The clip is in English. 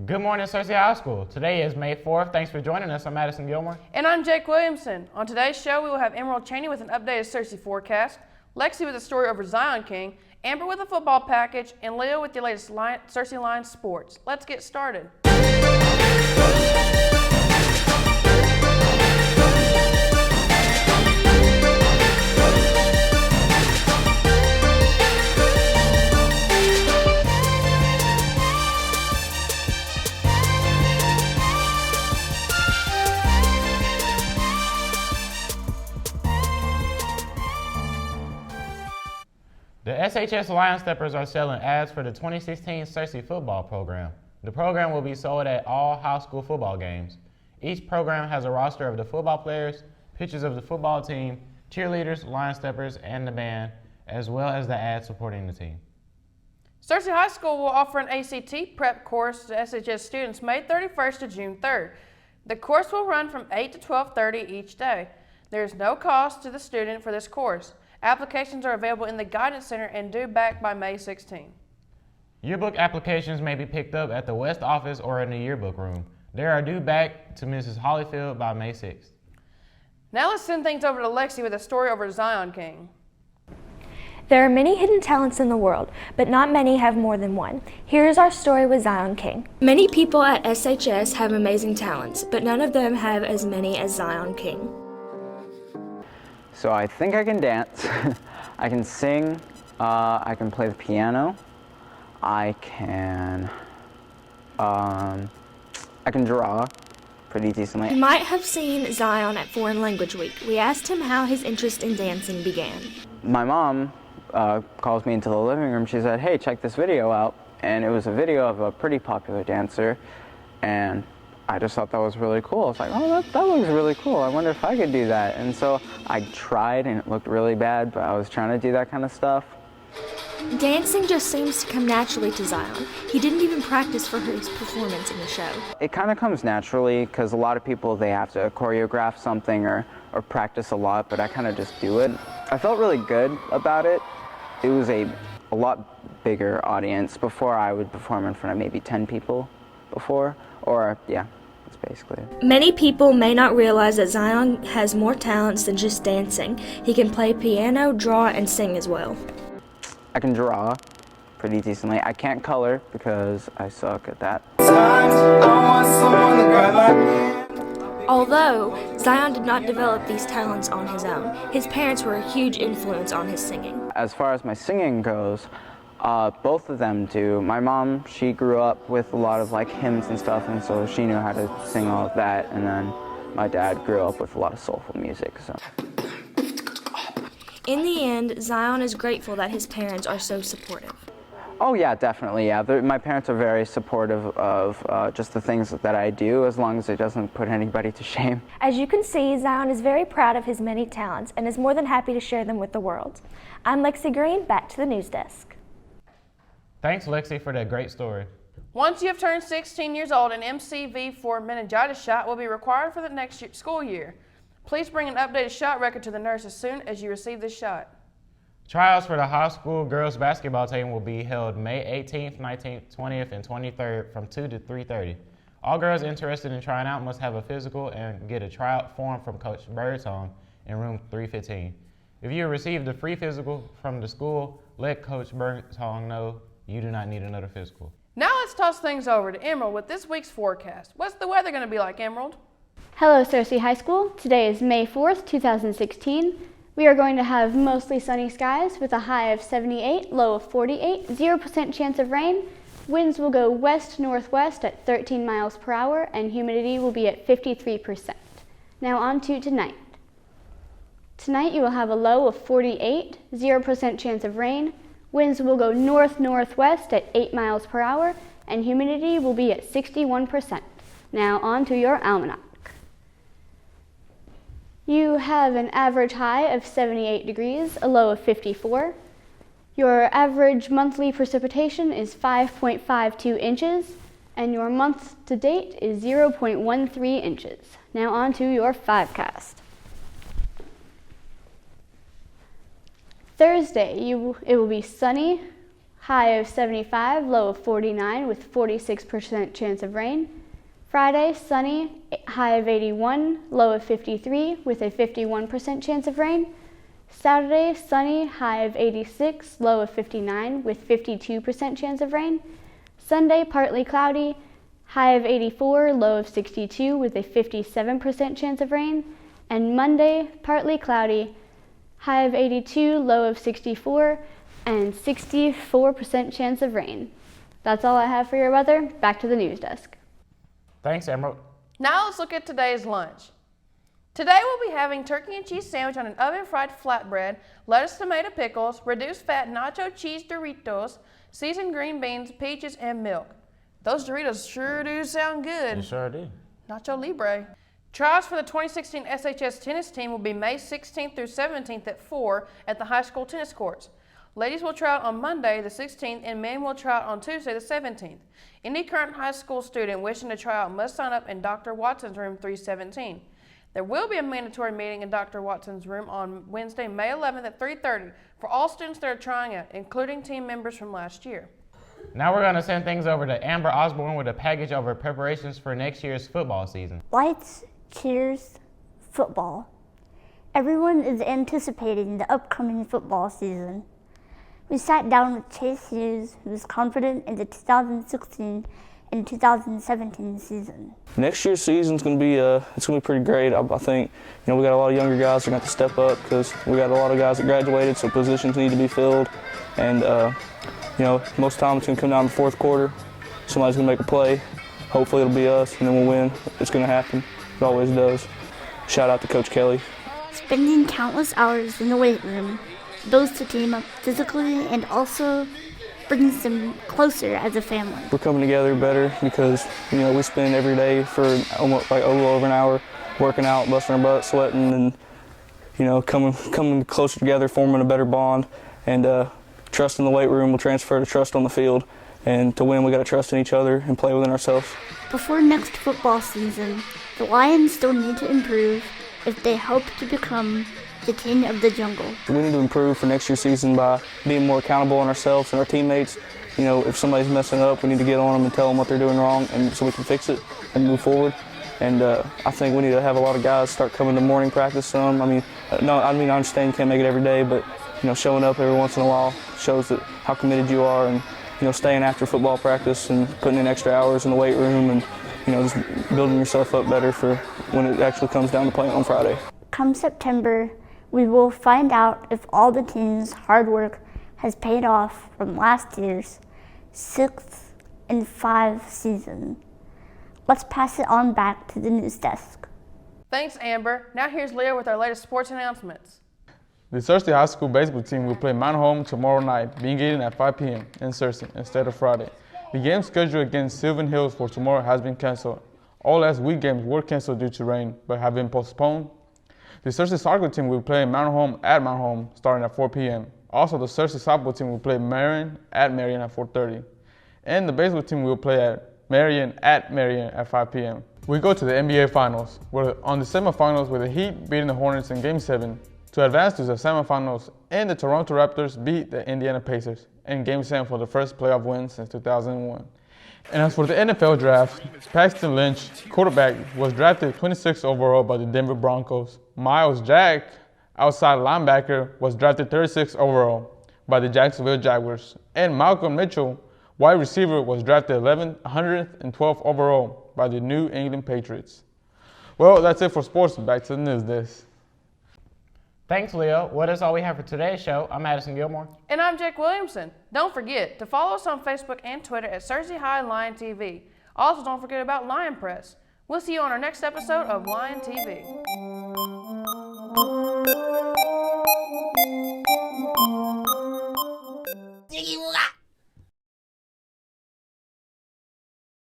Good morning, Searcy High School. Today is May 4th. Thanks for joining us. I'm Madison Gilmore. And I'm Jake Williamson. On today's show, we will have Emerald Cheney with an updated Searcy forecast, Lexi with a story over Zion King, Amber with a football package, and Leo with your latest Searcy Lions sports. Let's get started. The SHS Lion Steppers are selling ads for the 2016 Searcy football program. The program will be sold at all high school football games. Each program has a roster of the football players, pictures of the football team, cheerleaders, Lion Steppers, and the band, as well as the ads supporting the team. Searcy High School will offer an ACT prep course to SHS students May 31st to June 3rd. The course will run from 8 to 12:30 each day. There is no cost to the student for this course. Applications are available in the Guidance Center and due back by May 16. Yearbook applications may be picked up at the West office or in the yearbook room. They are due back to Mrs. Hollyfield by May 6th. Now let's send things over to Lexi with a story over Zion King. There are many hidden talents in the world, but not many have more than one. Here's our story with Zion King. Many people at SHS have amazing talents, but none of them have as many as Zion King. So I think I can dance, I can sing, I can play the piano, I can draw pretty decently. You might have seen Zion at Foreign Language Week. We asked him how his interest in dancing began. My mom calls me into the living room. She said, "Hey, check this video out." And it was a video of a pretty popular dancer, and I just thought that was really cool. I was like, oh, that looks really cool. I wonder if I could do that. And so I tried, and it looked really bad, but I was trying to do that kind of stuff. Dancing just seems to come naturally to Zion. He didn't even practice for his performance in the show. It kind of comes naturally, because a lot of people, they have to choreograph something or practice a lot, but I kind of just do it. I felt really good about it. It was a lot bigger audience. Before, I would perform in front of maybe 10 people before, or yeah. That's basically it. Many people may not realize that Zion has more talents than just dancing. He can play piano, draw, and sing as well. I can draw pretty decently. I can't color because I suck at that. Although Zion did not develop these talents on his own, his parents were a huge influence on his singing. As far as my singing goes, both of them do. My mom, she grew up with a lot of like hymns and stuff, and so she knew how to sing all of that. And then my dad grew up with a lot of soulful music. So. In the end, Zion is grateful that his parents are so supportive. Oh yeah, definitely, yeah. My parents are very supportive of just the things that I do, as long as it doesn't put anybody to shame. As you can see, Zion is very proud of his many talents and is more than happy to share them with the world. I'm Lexi Green, back to the news desk. Thanks, Lexi, for that great story. Once you have turned 16 years old, an MCV4 meningitis shot will be required for the next school year. Please bring an updated shot record to the nurse as soon as you receive this shot. Trials for the high school girls basketball team will be held May 18th, 19th, 20th, and 23rd from 2 to 3:30. All girls interested in trying out must have a physical and get a tryout form from Coach Birdsong in room 315. If you received a free physical from the school, let Coach Birdsong know you do not need another physical. Now let's toss things over to Emerald with this week's forecast. What's the weather going to be like, Emerald? Hello, Searcy High School. Today is May 4th, 2016. We are going to have mostly sunny skies with a high of 78, low of 48, 0% chance of rain. Winds will go west-northwest at 13 miles per hour, and humidity will be at 53%. Now on to tonight. Tonight you will have a low of 48, 0% chance of rain. Winds will go north-northwest at 8 miles per hour, and humidity will be at 61%. Now on to your almanac. You have an average high of 78 degrees, a low of 54. Your average monthly precipitation is 5.52 inches, and your month to date is 0.13 inches. Now on to your 5cast. Thursday, it will be sunny, high of 75, low of 49 with 46% chance of rain. Friday, sunny, high of 81, low of 53 with a 51% chance of rain. Saturday, sunny, high of 86, low of 59 with 52% chance of rain. Sunday, partly cloudy, high of 84, low of 62 with a 57% chance of rain. And Monday, partly cloudy, high of 82, low of 64, and 64% chance of rain. That's all I have for your weather. Back to the news desk. Thanks, Emerald. Now let's look at today's lunch. Today we'll be having turkey and cheese sandwich on an oven-fried flatbread, lettuce, tomato, pickles, reduced fat nacho cheese Doritos, seasoned green beans, peaches, and milk. Those Doritos sure do sound good. You sure do. Nacho Libre. Trials for the 2016 SHS tennis team will be May 16th through 17th at 4 at the high school tennis courts. Ladies will try out on Monday the 16th and men will try out on Tuesday the 17th. Any current high school student wishing to try out must sign up in Dr. Watson's room 317. There will be a mandatory meeting in Dr. Watson's room on Wednesday, May 11th at 3:30 for all students that are trying out, including team members from last year. Now we're going to send things over to Amber Osborne with a package over preparations for next year's football season. Lights, cheers, football. Everyone is anticipating the upcoming football season. We sat down with Chase Hughes, who is confident in the 2016 and 2017 season. Next year's season's going to be it's going to be pretty great. I think we got a lot of younger guys who are going to have to step up because we got a lot of guys that graduated, so positions need to be filled. And most of the time it's going to come down to the fourth quarter. Somebody's going to make a play. Hopefully it'll be us, and then we'll win. It's going to happen. It always does. Shout out to Coach Kelly. Spending countless hours in the weight room builds the team up physically and also brings them closer as a family. We're coming together better because we spend every day for almost like a little over an hour working out, busting our butts, sweating, and coming closer together, forming a better bond. And trust in the weight room will transfer to trust on the field. And to win, we got to trust in each other and play within ourselves. Before next football season, the Lions still need to improve if they hope to become the king of the jungle. We need to improve for next year's season by being more accountable on ourselves and our teammates. If somebody's messing up, we need to get on them and tell them what they're doing wrong, and so we can fix it and move forward. And I think we need to have a lot of guys start coming to morning practice some. I understand you can't make it every day, but showing up every once in a while shows that how committed you are, and staying after football practice and putting in extra hours in the weight room, and just building yourself up better for when it actually comes down to playing on Friday. Come September, we will find out if all the team's hard work has paid off from last year's 6-5 season. Let's pass it on back to the news desk. Thanks, Amber. Now here's Leo with our latest sports announcements. The Searcy High School baseball team will play Mount Home tomorrow night, beginning at 5 p.m. in Searcy instead of Friday. The game scheduled against Sylvan Hills for tomorrow has been canceled. All last week games were canceled due to rain, but have been postponed. The Searcy soccer team will play Mount Home at Mount Home starting at 4 p.m. Also, the Searcy softball team will play Marion at Marion at 4:30. And the baseball team will play at Marion at 5 p.m. We go to the NBA Finals, where on the semifinals with the Heat beating the Hornets in Game 7 to advance to the semifinals, and the Toronto Raptors beat the Indiana Pacers in Game 7 for the first playoff win since 2001. And as for the NFL draft, Paxton Lynch, quarterback, was drafted 26th overall by the Denver Broncos. Miles Jack, outside linebacker, was drafted 36th overall by the Jacksonville Jaguars. And Malcolm Mitchell, wide receiver, was drafted 112th overall by the New England Patriots. Well, that's it for sports. Back to the news desk. Thanks, Leo. Well, that's all we have for today's show. I'm Addison Gilmore. And I'm Jake Williamson. Don't forget to follow us on Facebook and Twitter at Searcy High Lion TV. Also, don't forget about Lion Press. We'll see you on our next episode of Lion TV.